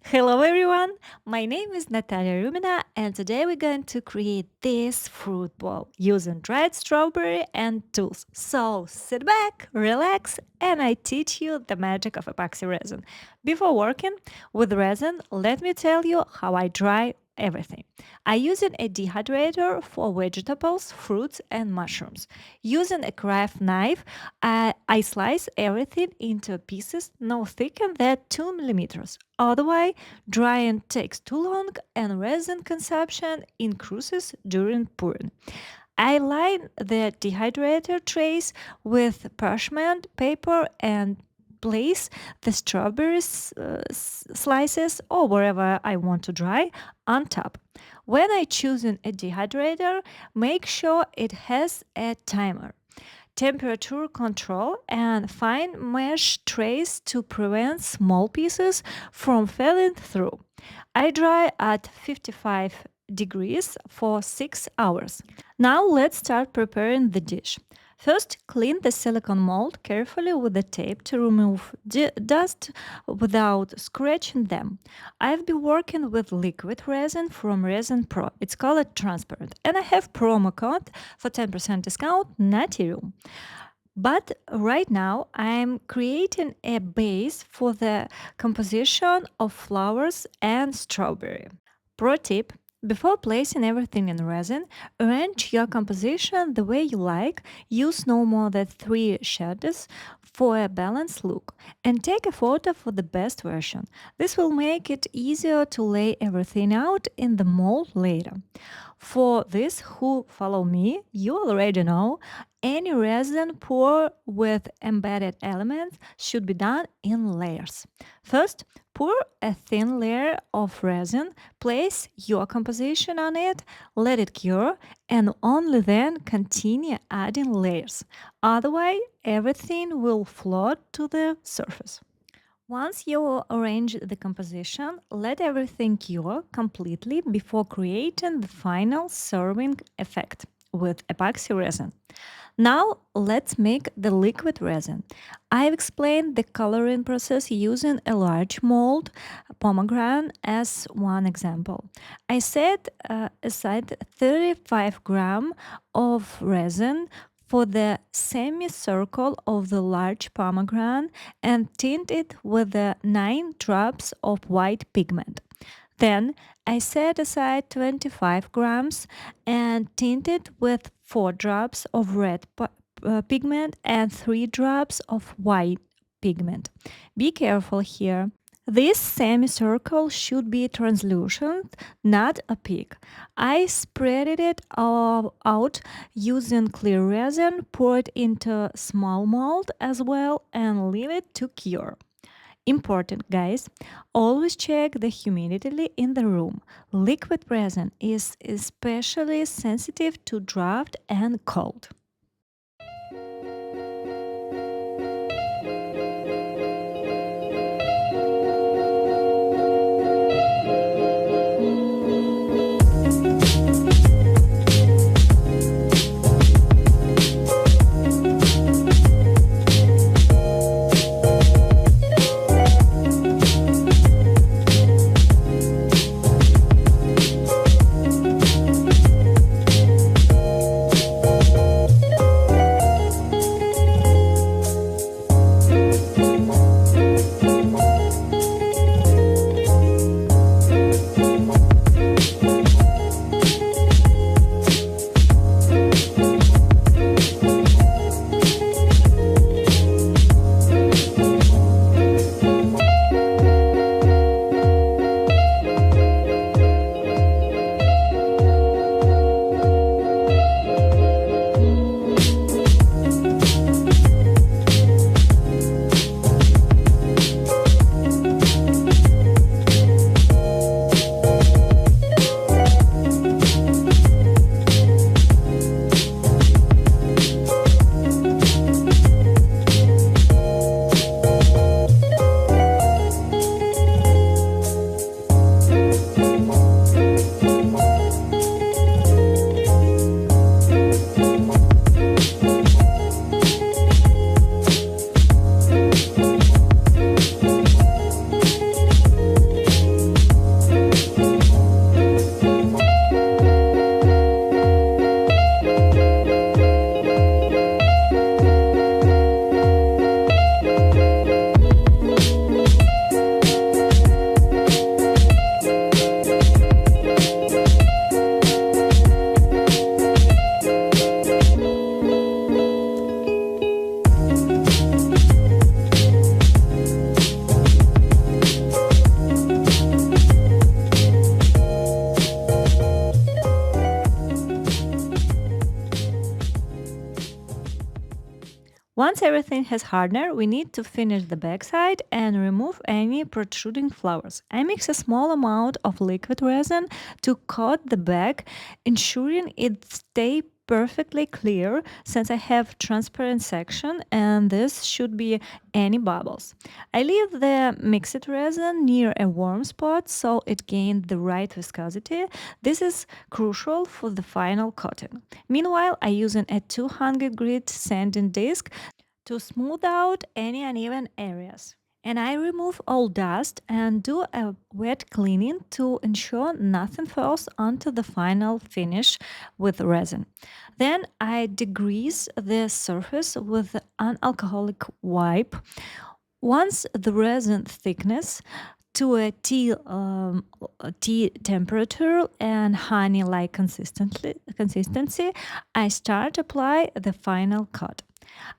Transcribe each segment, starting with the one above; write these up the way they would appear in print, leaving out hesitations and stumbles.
Hello everyone, my name is Natalia Rumina and today we're going to create this fruit bowl using dried strawberry and tools. So sit back, relax, and I teach you the magic of epoxy resin. Before working with resin, let me tell you how I dry everything. I using a dehydrator for vegetables, fruits, and mushrooms. Using a craft knife, I slice everything into pieces no thicker than 2 millimeters. Otherwise, drying takes too long and resin consumption increases during pouring. I line the dehydrator trays with parchment paper and place the strawberries slices or wherever I want to dry on top. When I choose a dehydrator, make sure it has a timer, temperature control, and fine mesh trays to prevent small pieces from falling through. I dry at 55 degrees for 6 hours. Now let's start preparing the dish. First, clean the silicone mold carefully with the tape to remove dust without scratching them. I've been working with liquid resin from Resin Pro. It's called transparent, and I have promo code for 10% discount, Natirum. But right now, I'm creating a base for the composition of flowers and strawberry. Pro tip: before placing everything in resin, arrange your composition the way you like. Use no more than 3 shades for a balanced look and take a photo for the best version. This will make it easier to lay everything out in the mold later. For this who follow me, you already know any resin pour with embedded elements should be done in layers. First, pour a thin layer of resin, place your composition on it, let it cure, and only then continue adding layers. Otherwise, everything will float to the surface. Once you arrange the composition, let everything cure completely before creating the final serving effect with epoxy resin. Now let's make the liquid resin. I've explained the coloring process using a large mold, pomegranate, as one example. I set aside 35 grams of resin for the semicircle of the large pomegranate and tint it with the 9 drops of white pigment. Then I set aside 25 grams and tint it with 4 drops of red pigment and 3 drops of white pigment. Be careful here. This semicircle should be translucent, not opaque. I spread it out using clear resin, pour it into small mold as well, and leave it to cure. Important, guys, always check the humidity in the room. Liquid resin is especially sensitive to draft and cold. Once everything has hardened, we need to finish the backside and remove any protruding flowers. I mix a small amount of liquid resin to coat the back, ensuring it stays perfectly clear since I have transparent section and this should be any bubbles. I leave the mixed resin near a warm spot so it gains the right viscosity. This is crucial for the final coating. Meanwhile, I use a 200 grit sanding disc to smooth out any uneven areas. And I remove all dust and do a wet cleaning to ensure nothing falls onto the final finish with resin. Then I degrease the surface with an alcoholic wipe. Once the resin thickness to a tea temperature and honey-like consistency, I start apply the final coat.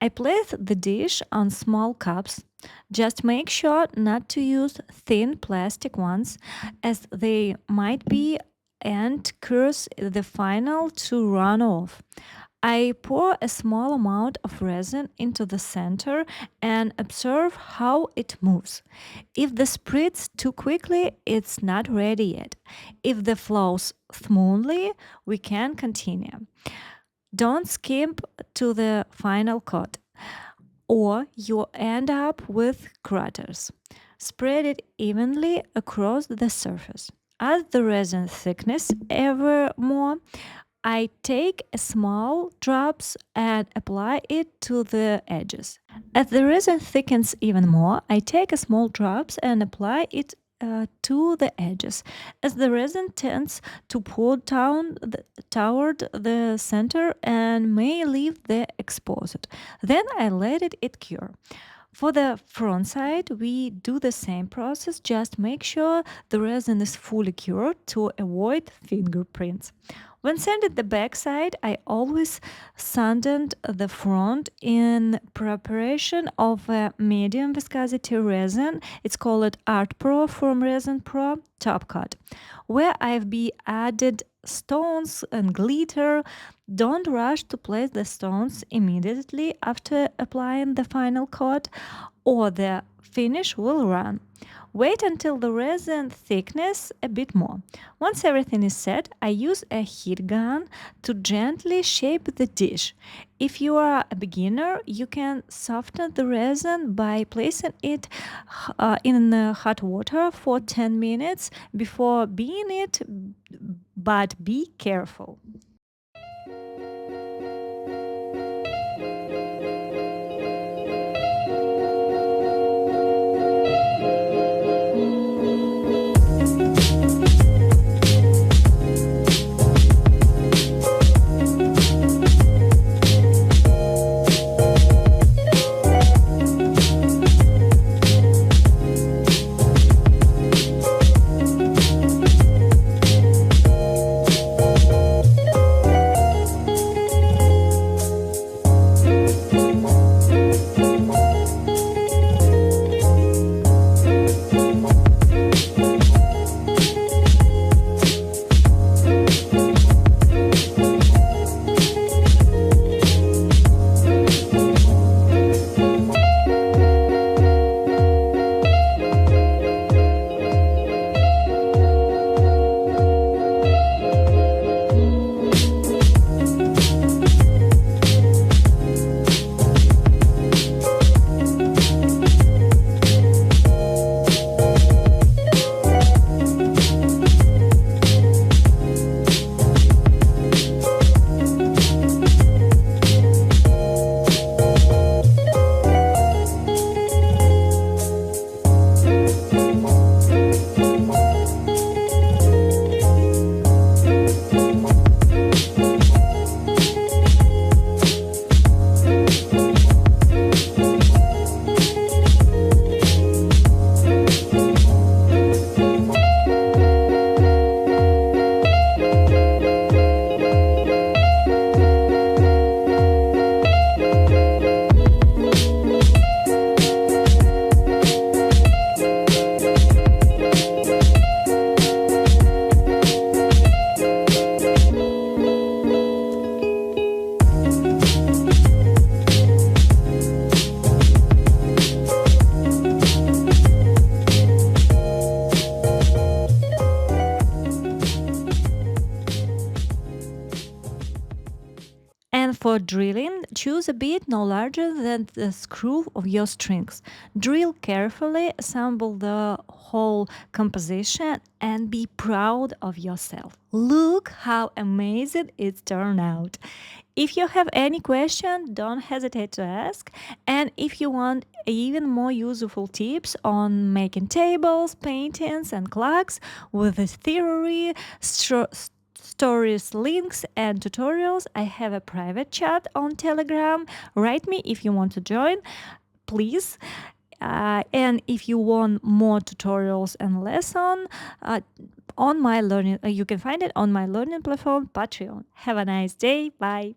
I place the dish on small cups. Just make sure not to use thin plastic ones as they might be and cause the final to run off. I pour a small amount of resin into the center and observe how it moves. If the spritz too quickly, it's not ready yet. If the flows smoothly, we can continue. Don't skimp to the final coat, or you end up with craters. Spread it evenly across the surface. As the resin thickness ever more, I take small drops and apply it to the edges. As the resin thickens even more, I take small drops and apply it to the edges. As the resin tends to pour down toward the center and may leave the exposed, then I let it cure. For the front side, we do the same process, just make sure the resin is fully cured to avoid fingerprints. When sanding the back side, I always sanded the front in preparation of a medium viscosity resin. It's called Art Pro from Resin Pro Top Coat, where I've be added stones and glitter. Don't rush to place the stones immediately after applying the final coat, or the finish will run. Wait until the resin thickness a bit more. Once everything is set, I use a heat gun to gently shape the dish. If you are a beginner, you can soften the resin by placing it in hot water for 10 minutes before being it, but be careful. For drilling, choose a bit no larger than the screw of your strings. Drill carefully, assemble the whole composition, and be proud of yourself. Look how amazing it's turned out. If you have any question, don't hesitate to ask. And if you want even more useful tips on making tables, paintings, and clocks with the theory, stories, links, and tutorials, I have a private chat on Telegram. Write me if you want to join, please. And if you want more tutorials and lesson on my learning, you can find it on my learning platform, Patreon. Have a nice day. Bye.